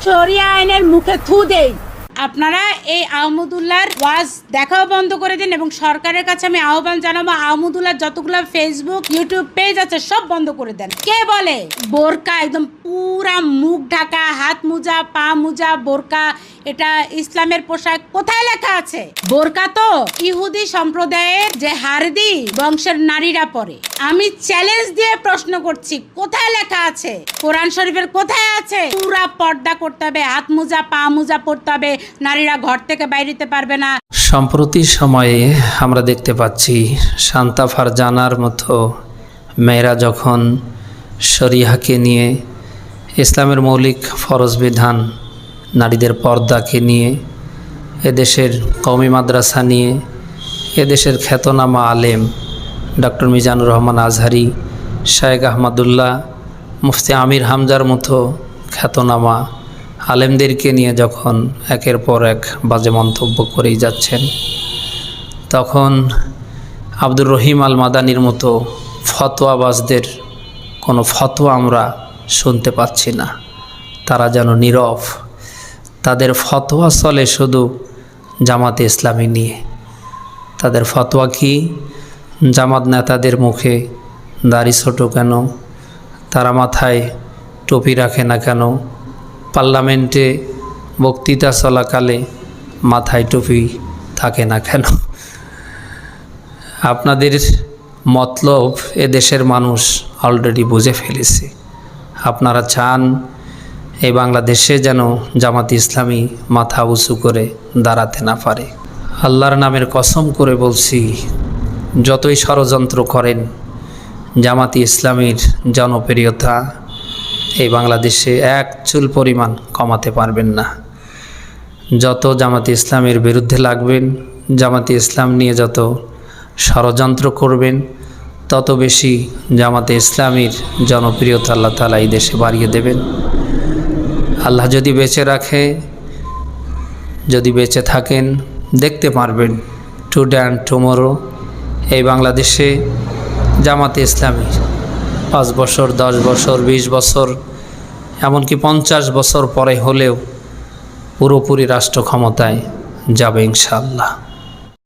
শরিয়া আইনের মুখে থু দেই। আপনারা এই আহমদুল্লাহর ওয়াজ দেখাও বন্ধ করে দিন এবং সরকারের কাছে আমি আহ্বান জানাবো, আহমদুল্লাহর যতগুলো ফেসবুক ইউটিউব পেজ আছে সব বন্ধ করে দেন। কে বলে বোরকা একদম পুরা মুখ ঢাকা, হাত মোজা, পা মোজা, বোরকা এটা ইসলামের পোশাক? কোথায় লেখা আছে? বোরকা তো ইহুদি সম্প্রদায়ের যে হারদি বংশের নারীরা পরে। আমি চ্যালেঞ্জ দিয়ে প্রশ্ন করছি, কোথায় লেখা আছে? কোরআন শরীফের কোথায় আছে পুরা পর্দা করতে হবে, হাত মোজা, পা মোজা পরতে হবে, নারীরা ঘর থেকে বাইরেতে পারবে না? সম্প্রতি সময়ে আমরা দেখতে পাচ্ছি শান্তা ফারজানার মতো মেয়েরা যখন শরিয়াহকে নিয়ে, ইসলামের মৌলিক ফরজ বিধান, নারীদের পর্দাকে নিয়ে, এদেশের কওমি মাদ্রাসা নিয়ে, এদেশের খ্যাতনামা আলেম ডক্টর মিজানুর রহমান আজহারি, শায়েখ আহমদুল্লাহ, মুফতি আমির হামজার মতো খ্যাতনামা আলেমদেরকে নিয়ে যখন একের পর এক বাজে মন্তব্য করেই যাচ্ছেন, তখন আব্দুর রহিম আল মাদানির মতো ফতোয়াবাজদের কোনো ফতোয়া আমরা শুনতে পাচ্ছি না। তারা যেন নীরব। তাদের ফতোয়া চলে শুধু জামাতে ইসলামী নিয়ে। তাদের ফতোয়া কি? জামাত নেতাদের মুখে দাড়ি ছোটো কেন? তারা মাথায় টুপি রাখে না কেন? পার্লামেন্টে বক্তৃতা চলাকালে মাথায় টুপি থাকে না কেন? আপনাদের মতলব এদেশের মানুষ অলরেডি বুঝে ফেলেছে। আপনারা চান এই বাংলাদেশে যেন জামাত ইসলামী মাথা উঁচু করে দাঁড়াতে না পারে। আল্লাহর নামের কসম করে বলছি, যতই ষড়যন্ত্র করেন, জামাত ইসলামীর জনপ্রিয়তা এই বাংলাদেশে এক চুল পরিমাণ কমাতে পারবেন না। যত জামাতে ইসলামের বিরুদ্ধে লাগবেন, জামাতে ইসলাম নিয়ে যত ষড়যন্ত্র করবেন, তত বেশি জামাতে ইসলামীর জনপ্রিয়তা আল্লাহ তাআলা এই দেশে বাড়িয়ে দেবেন। আল্লাহ যদি বেঁচে রাখে, যদি বেঁচে থাকেন, দেখতে পারবেন টুডে অ্যান্ড টুমোরো এই বাংলাদেশে জামাতে ইসলামীর 5 বছর, 10 বছর, 20 বছর, এমনকি 50 বছর পরে হলেও পুরোপুরি রাষ্ট্র ক্ষমতায় যাবে ইনশাআল্লাহ।